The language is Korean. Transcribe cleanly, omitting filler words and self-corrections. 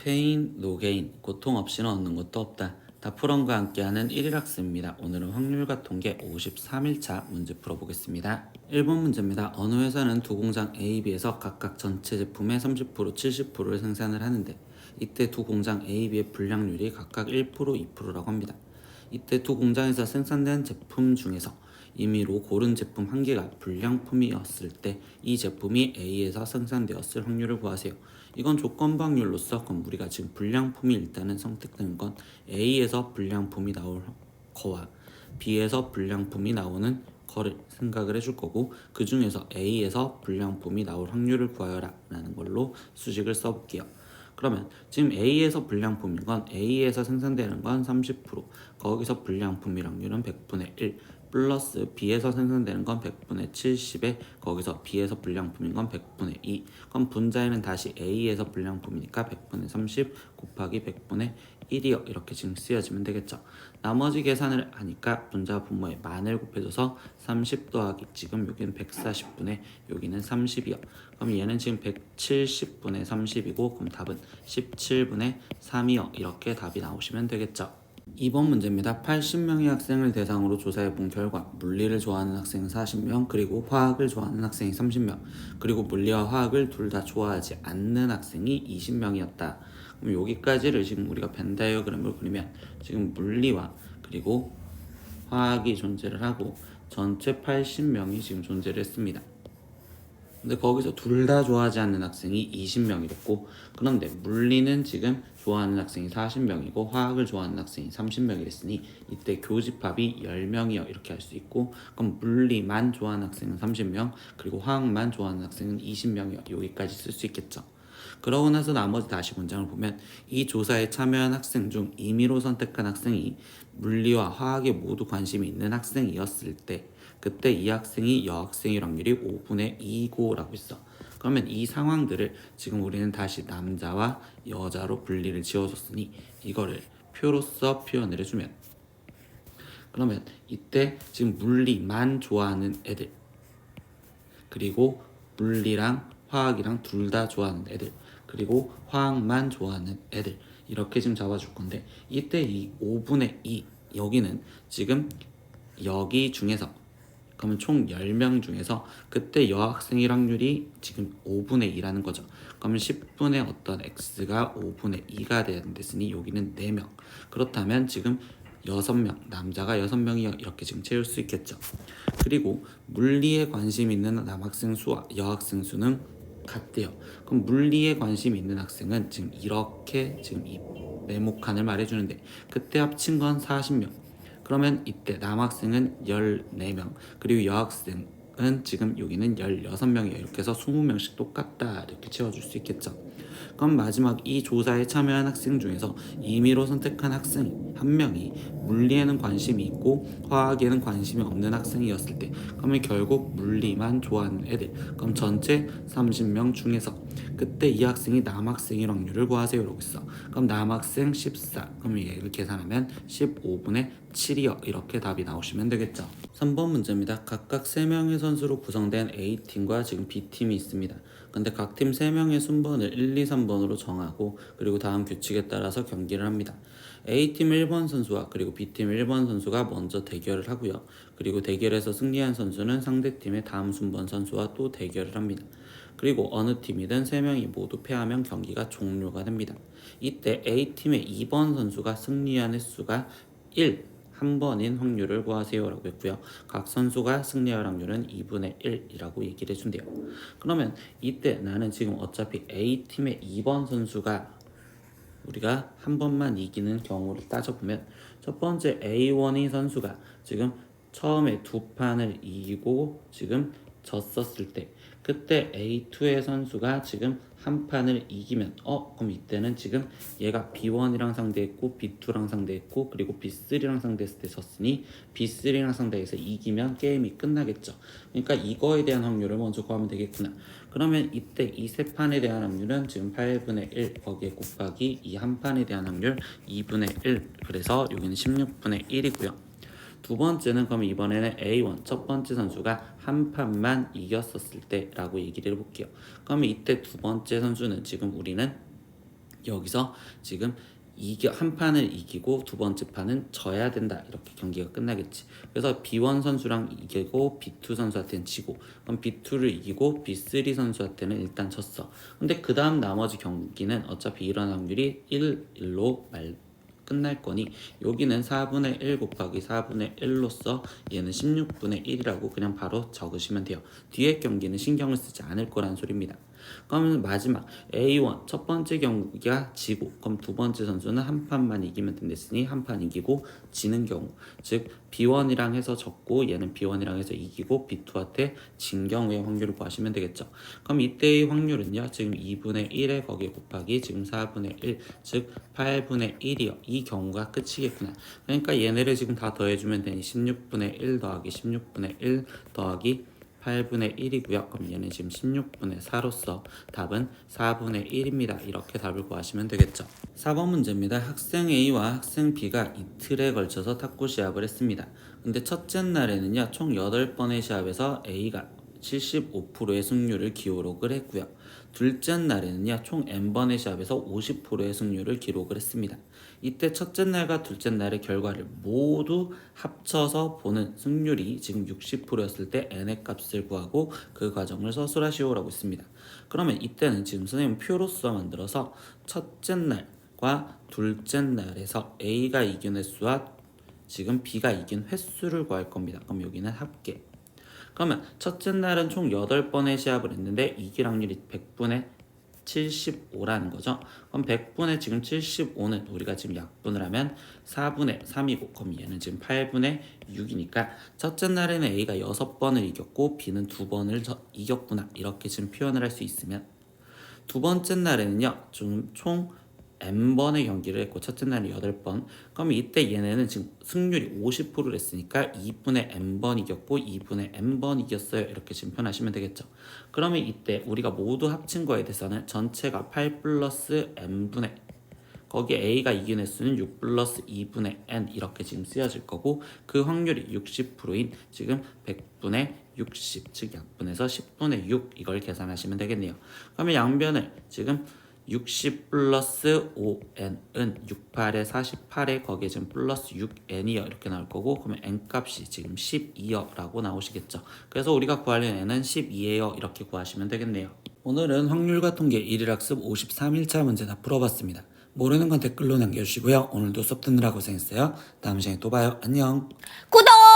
노페인, 노게인, 고통 없이는 얻는 것도 없다. 다프런과 함께하는 1일 학습입니다. 오늘은 확률과 통계 53일차 문제 풀어보겠습니다. 1번 문제입니다. 어느 회사는 두 공장 A, B에서 각각 전체 제품의 30%, 70%를 생산을 하는데 이때 두 공장 A, B의 불량률이 각각 1%, 2%라고 합니다. 이때 두 공장에서 생산된 제품 중에서 임의로 고른 제품 한 개가 불량품이었을 때 이 제품이 A에서 생산되었을 확률을 구하세요. 이건 조건부 확률로서 그럼 우리가 지금 불량품이 일단은 선택된 건 A에서 불량품이 나올 거와 B에서 불량품이 나오는 거를 생각을 해줄 거고, 그 중에서 A에서 불량품이 나올 확률을 구하여라 라는 걸로 수식을 써볼게요. 그러면 지금 A에서 불량품인 건 A에서 생산되는 건 30%, 거기서 불량품이랑률은 100분의 1 플러스 B에서 생산되는 건 100분의 70에 거기서 B에서 불량품인 건 100분의 2. 그럼 분자에는 다시 A에서 불량품이니까 100분의 30 곱하기 100분의 1이요. 이렇게 지금 쓰여지면 되겠죠. 나머지 계산을 하니까 분자 분모에 만을 곱해줘서 30 더하기 지금 여기는 140분의 여기는 30이요. 그럼 얘는 지금 170분의 30이고 그럼 답은 17분의 3이요. 이렇게 답이 나오시면 되겠죠. 2번 문제입니다. 80명의 학생을 대상으로 조사해본 결과 물리를 좋아하는 학생은 40명, 그리고 화학을 좋아하는 학생이 30명, 그리고 물리와 화학을 둘 다 좋아하지 않는 학생이 20명이었다. 그럼 여기까지를 지금 우리가 벤 다이어그램을 그리면 지금 물리와 그리고 화학이 존재를 하고 전체 80명이 지금 존재를 했습니다. 근데 거기서 둘 다 좋아하지 않는 학생이 20명이었고, 그런데 물리는 지금 좋아하는 학생이 40명이고 화학을 좋아하는 학생이 30명이랬으니 이때 교집합이 10명이요 이렇게 할 수 있고, 그럼 물리만 좋아하는 학생은 30명, 그리고 화학만 좋아하는 학생은 20명이요 여기까지 쓸 수 있겠죠. 그러고 나서 나머지 다시 문장을 보면 이 조사에 참여한 학생 중 임의로 선택한 학생이 물리와 화학에 모두 관심이 있는 학생이었을 때 그때 이 학생이 여학생일 확률이 5분의 2고 라고 있어. 그러면 이 상황들을 지금 우리는 다시 남자와 여자로 분리를 지어줬으니 이거를 표로서 표현을 해주면, 그러면 이때 지금 물리만 좋아하는 애들, 그리고 물리랑 화학이랑 둘 다 좋아하는 애들, 그리고 화학만 좋아하는 애들, 이렇게 지금 잡아줄 건데 이때 이 5분의 2 여기는 지금 여기 중에서, 그러면 총 10명 중에서 그때 여학생일 확률이 지금 5분의 2라는 거죠. 그러면 10분의 어떤 x가 5분의 2가 됐으니 여기는 4명. 그렇다면 지금 6명, 남자가 6명이 이렇게 지금 채울 수 있겠죠. 그리고 물리에 관심 있는 남학생 수와 여학생 수는 같대요. 그럼 물리에 관심 있는 학생은 지금 이렇게 지금 이 네모칸을 말해주는데 그때 합친 건 40명. 그러면 이때 남학생은 14명, 그리고 여학생은 지금 여기는 16명이에요. 이렇게 해서 20명씩 똑같다 이렇게 채워줄 수 있겠죠. 그럼 마지막 이 조사에 참여한 학생 중에서 임의로 선택한 학생 한 명이 물리에는 관심이 있고 화학에는 관심이 없는 학생이었을 때, 그러면 결국 물리만 좋아하는 애들, 그럼 전체 30명 중에서 그때 이 학생이 남학생일 확률을 구하세요 라고 있어. 그럼 남학생 14, 그럼 얘를 계산하면 15분의 7이요 이렇게 답이 나오시면 되겠죠. 3번 문제입니다. 각각 3명의 선수로 구성된 A팀과 지금 B팀이 있습니다. 근데 각 팀 3명의 순번을 1, 2, 3번으로 정하고 그리고 다음 규칙에 따라서 경기를 합니다. A팀 1번 선수와 그리고 B팀 1번 선수가 먼저 대결을 하고요. 그리고 대결에서 승리한 선수는 상대팀의 다음 순번 선수와 또 대결을 합니다. 그리고 어느 팀이든 3명이 모두 패하면 경기가 종료가 됩니다. 이때 A팀의 2번 선수가 승리한 횟수가 1한 번인 확률을 구하세요 라고 했고요. 각 선수가 승리할 확률은 2분의 1이라고 얘기를 해준대요. 그러면 이때 나는 지금 어차피 A팀의 2번 선수가 우리가 한 번만 이기는 경우를 따져보면, 첫 번째 A1이 선수가 지금 처음에 두 판을 이기고 지금 졌었을 때 그때 A2의 선수가 지금 한 판을 이기면 그럼 이때는 지금 얘가 B1이랑 상대했고 B2랑 상대했고 그리고 B3랑 상대했을 때 졌으니 B3랑 상대해서 이기면 게임이 끝나겠죠. 그러니까 이거에 대한 확률을 먼저 구하면 되겠구나. 그러면 이때 이 세 판에 대한 확률은 지금 8분의 1 거기에 곱하기 이 한 판에 대한 확률 2분의 1, 그래서 여기는 16분의 1이고요. 두 번째는 그럼 이번에는 A1 첫 번째 선수가 한 판만 이겼었을 때 라고 얘기를 해볼게요. 그러면 이때 두 번째 선수는 지금 우리는 여기서 지금 한 판을 이기고 두 번째 판은 져야 된다. 이렇게 경기가 끝나겠지. 그래서 B1 선수랑 이기고 B2 선수한테는 지고, 그럼 B2를 이기고 B3 선수한테는 일단 졌어. 근데 그 다음 나머지 경기는 어차피 일어날 확률이 1로 끝날 거니 여기는 4분의 1 곱하기 4분의 1로서 얘는 16분의 1이라고 그냥 바로 적으시면 돼요. 뒤에 경기는 신경을 쓰지 않을 거란 소리입니다. 그러면 마지막 A1 첫 번째 경기가 지고, 그럼 두 번째 선수는 한 판만 이기면 된댔으니 한 판 이기고 지는 경우, 즉 B1이랑 해서 졌고 얘는 B1이랑 해서 이기고 B2한테 진 경우의 확률을 구하시면 되겠죠. 그럼 이때의 확률은요, 지금 2분의 1에 거기에 곱하기 지금 4분의 1, 즉 8분의 1이요. 이 경우가 끝이겠구나. 그러니까 얘네를 지금 다 더해주면 되니 16분의 1 더하기 16분의 1 더하기 8분의 1이고요. 그럼 얘는 지금 16분의 4로서 답은 4분의 1입니다. 이렇게 답을 구하시면 되겠죠. 4번 문제입니다. 학생 A와 학생 B가 이틀에 걸쳐서 탁구 시합을 했습니다. 근데 첫째 날에는요, 총 8번의 시합에서 A가 75%의 승률을 기록을 했고요. 둘째 날에는요, 총 n번의 시합에서 50%의 승률을 기록을 했습니다. 이때 첫째 날과 둘째 날의 결과를 모두 합쳐서 보는 승률이 지금 60%였을 때 n의 값을 구하고 그 과정을 서술하시오라고 있습니다. 그러면 이때는 지금 선생님 표로서 만들어서 첫째 날과 둘째 날에서 A가 이긴 횟수와 지금 B가 이긴 횟수를 구할 겁니다. 그럼 여기는 합계. 그러면 첫째 날은 총 8번의 시합을 했는데 이길 확률이 100분의 75라는 거죠. 그럼 100분의 지금 75는 우리가 지금 약분을 하면 4분의 3이고, 그럼 얘는 지금 8분의 6이니까 첫째 날에는 A가 6번을 이겼고 B는 2번을 이겼구나. 이렇게 지금 표현을 할 수 있으면, 두 번째 날에는요, 총 n번의 경기를 했고 첫째 날은 8번. 그럼 이때 얘네는 지금 승률이 50%를 했으니까 2분의 n번 이겼고 2분의 n번 이겼어요. 이렇게 지금 표현하시면 되겠죠. 그러면 이때 우리가 모두 합친 거에 대해서는 전체가 8 플러스 n분의, 거기에 A가 이긴 횟수는 6 플러스 2분의 n 이렇게 지금 쓰여질 거고, 그 확률이 60%인 지금 100분의 60, 즉 약분해서 10분의 6 이걸 계산하시면 되겠네요. 그러면 양변을 지금 60 플러스 5n은 68에 48에 거기에 지금 플러스 6n이요 이렇게 나올 거고, 그러면 n값이 지금 12요 라고 나오시겠죠. 그래서 우리가 구하려는 n은 12예요 이렇게 구하시면 되겠네요. 오늘은 확률과 통계 1일학습 53일차 문제 다 풀어봤습니다. 모르는 건 댓글로 남겨주시고요. 오늘도 수업 듣느라 고생했어요. 다음 시간에 또 봐요. 안녕. 구독!